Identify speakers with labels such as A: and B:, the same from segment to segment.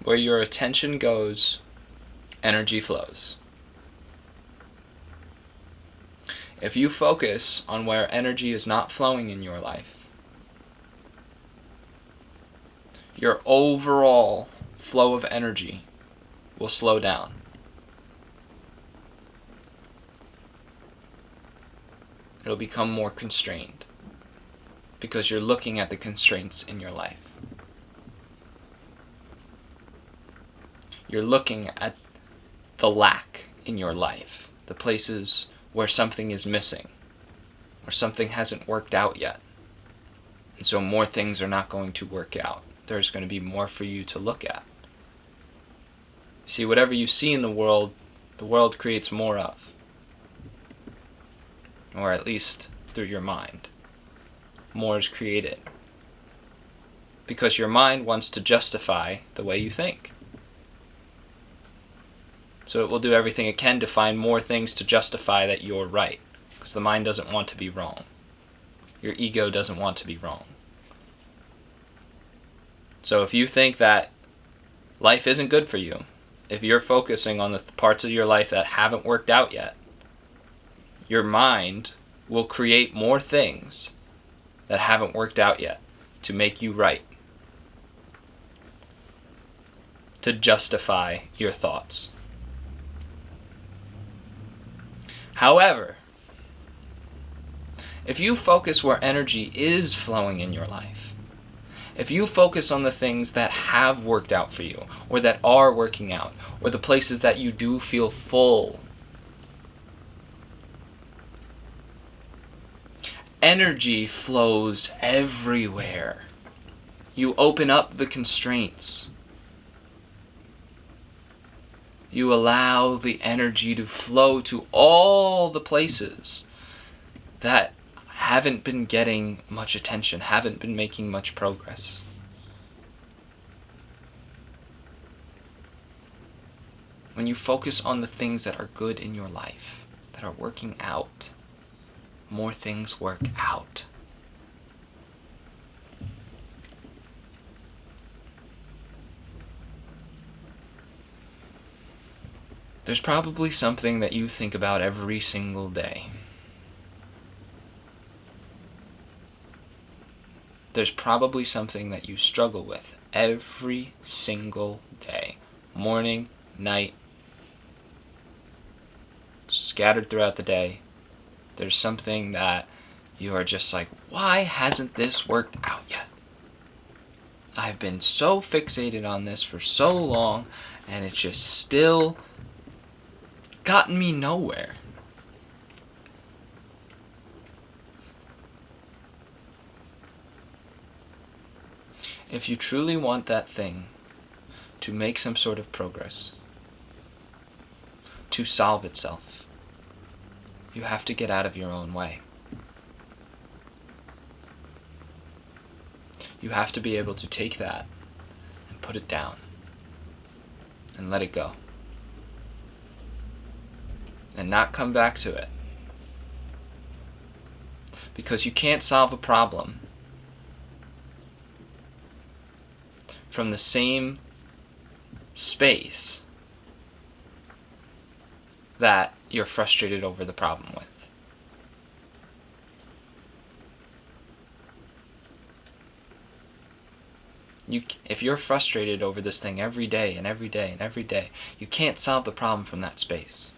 A: Where your attention goes, energy flows. If you focus on where energy is not flowing in your life, your overall flow of energy will slow down. It'll become more constrained because you're looking at the constraints in your life. You're looking at the lack in your life, the places where something is missing, or something hasn't worked out yet. And so more things are not going to work out. There's going to be more for you to look at. See, whatever you see in the world creates more of. Or at least through your mind. More is created. Because your mind wants to justify the way you think. So it will do everything it can to find more things to justify that you're right. Because the mind doesn't want to be wrong. Your ego doesn't want to be wrong. So if you think that life isn't good for you, if you're focusing on the parts of your life that haven't worked out yet, your mind will create more things that haven't worked out yet to make you right. To justify your thoughts. However, if you focus where energy is flowing in your life, if you focus on the things that have worked out for you, or that are working out, or the places that you do feel full, energy flows everywhere. You open up the constraints. You allow the energy to flow to all the places that haven't been getting much attention, haven't been making much progress. When you focus on the things that are good in your life, that are working out, more things work out. There's probably something that you think about every single day. There's probably something that you struggle with every single day. Morning, night, scattered throughout the day. There's something that you are just like, why hasn't this worked out yet? I've been so fixated on this for so long, and it's just still gotten me nowhere. If you truly want that thing to make some sort of progress, to solve itself, you have to get out of your own way. You have to be able to take that and put it down and let it go. And not come back to it. Because you can't solve a problem from the same space that you're frustrated over the problem with. If you're frustrated over this thing every day and every day and every day, you can't solve the problem from that space.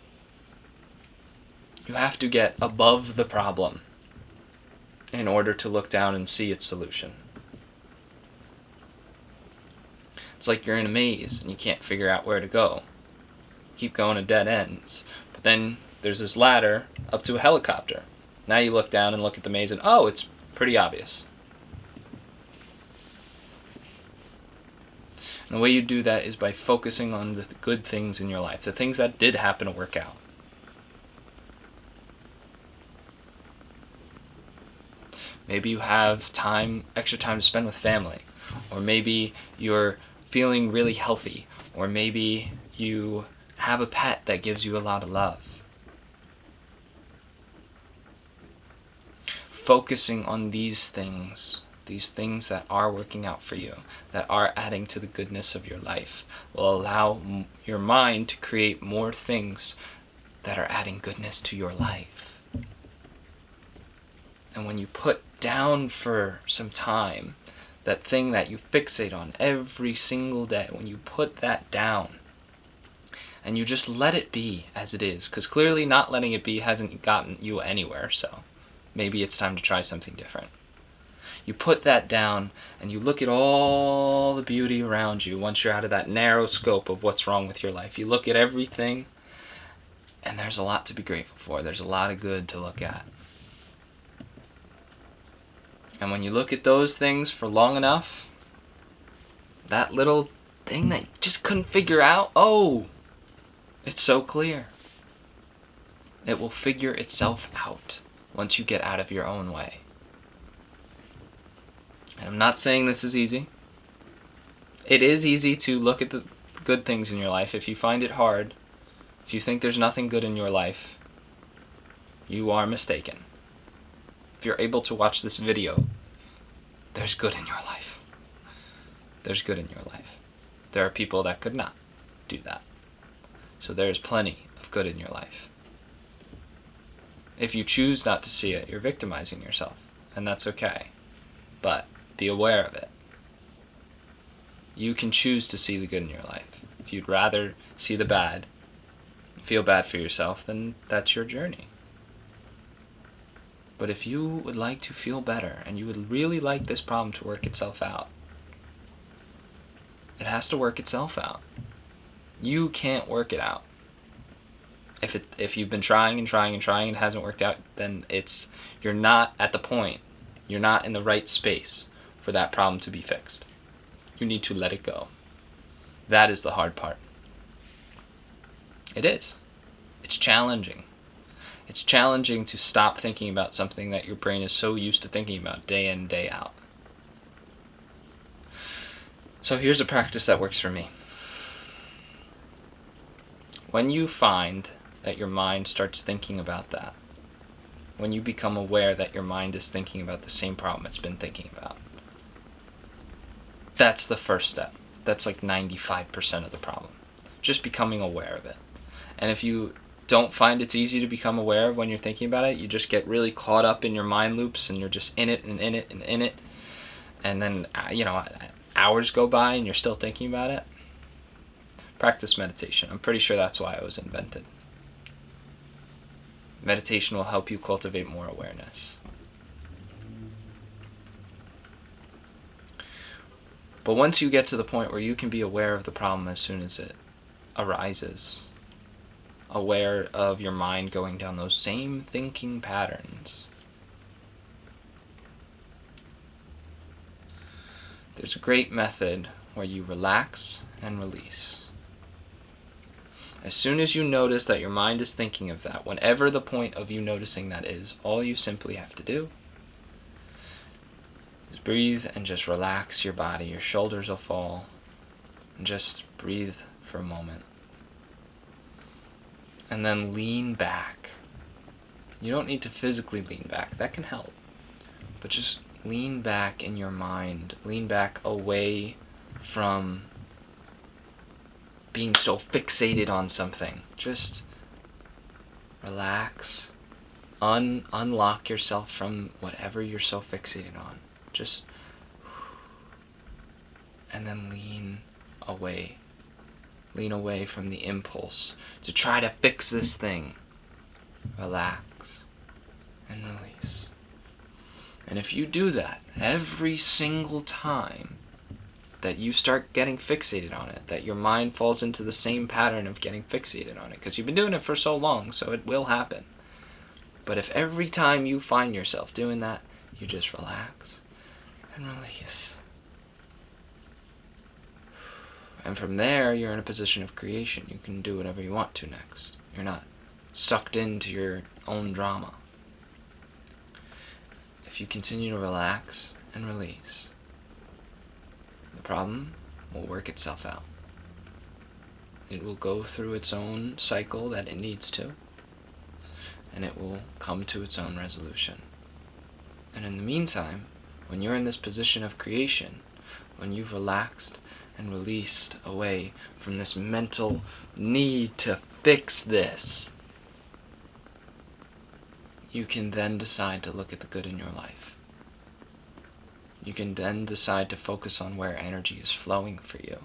A: You have to get above the problem in order to look down and see its solution. It's like you're in a maze and you can't figure out where to go. You keep going to dead ends. But then there's this ladder up to a helicopter. Now you look down and look at the maze and, oh, it's pretty obvious. And the way you do that is by focusing on the good things in your life, the things that did happen to work out. Maybe you have extra time to spend with family, or maybe you're feeling really healthy, or maybe you have a pet that gives you a lot of love. Focusing on these things these things that are working out for you, that are adding to the goodness of your life, will allow your mind to create more things that are adding goodness to your life. And when you put down for some time that thing that you fixate on every single day, when you put that down and you just let it be as it is, because clearly not letting it be hasn't gotten you anywhere, so maybe it's time to try something different. You put that down and you look at all the beauty around you once you're out of that narrow scope of what's wrong with your life. You look at everything, and there's a lot to be grateful for. There's a lot of good to look at. And when you look at those things for long enough, that little thing that you just couldn't figure out, oh, it's so clear. It will figure itself out once you get out of your own way. And I'm not saying this is easy. It is easy to look at the good things in your life. If you find it hard, if you think there's nothing good in your life, you are mistaken. If you're able to watch this video, there's good in your life. There's good in your life. There are people that could not do that. So there's plenty of good in your life. If you choose not to see it, you're victimizing yourself, and that's okay. But be aware of it. You can choose to see the good in your life. If you'd rather see the bad, feel bad for yourself, then that's your journey. But if you would like to feel better, and you would really like this problem to work itself out, it has to work itself out. You can't work it out. If you've been trying and trying and trying and it hasn't worked out, then you're not at the point, you're not in the right space for that problem to be fixed. You need to let it go. That is the hard part. It is. It's challenging. It's challenging to stop thinking about something that your brain is so used to thinking about day in, day out. So here's a practice that works for me. When you find that your mind starts thinking about that, when you become aware that your mind is thinking about the same problem it's been thinking about, that's the first step. That's like 95% of the problem. Just becoming aware of it. And if you don't find it's easy to become aware of when you're thinking about it, you just get really caught up in your mind loops and you're just in it and in it and in it. And then, hours go by and you're still thinking about it. Practice meditation. I'm pretty sure that's why it was invented. Meditation will help you cultivate more awareness. But once you get to the point where you can be aware of the problem as soon as it arises, aware of your mind going down those same thinking patterns, there's a great method where you relax and release. As soon as you notice that your mind is thinking of that, whatever the point of you noticing that is, all you simply have to do is breathe and just relax your body. Your shoulders will fall. And just breathe for a moment. And then lean back. You don't need to physically lean back. That can help. But just lean back in your mind. Lean back away from being so fixated on something. Just relax. Unlock yourself from whatever you're so fixated on. Just, and then lean away. Lean away from the impulse to try to fix this thing. Relax and release. And if you do that every single time that you start getting fixated on it, that your mind falls into the same pattern of getting fixated on it, because you've been doing it for so long, so it will happen. But if every time you find yourself doing that, you just relax and release. And from there, you're in a position of creation. You can do whatever you want to next. You're not sucked into your own drama. If you continue to relax and release, the problem will work itself out. It will go through its own cycle that it needs to, and it will come to its own resolution. And in the meantime, When you're in this position of creation, when you've relaxed and released away from this mental need to fix this, you can then decide to look at the good in your life. You can then decide to focus on where energy is flowing for you,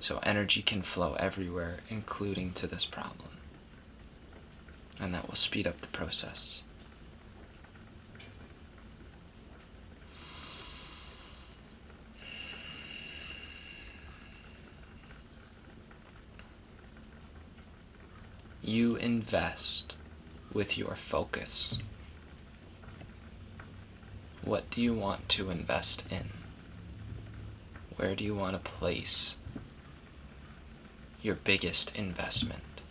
A: so energy can flow everywhere, including to this problem. And that will speed up the process. You invest with your focus. What do you want to invest in? Where do you want to place your biggest investment?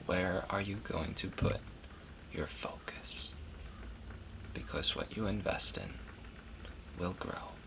A: Where are you going to put your focus? Because what you invest in will grow.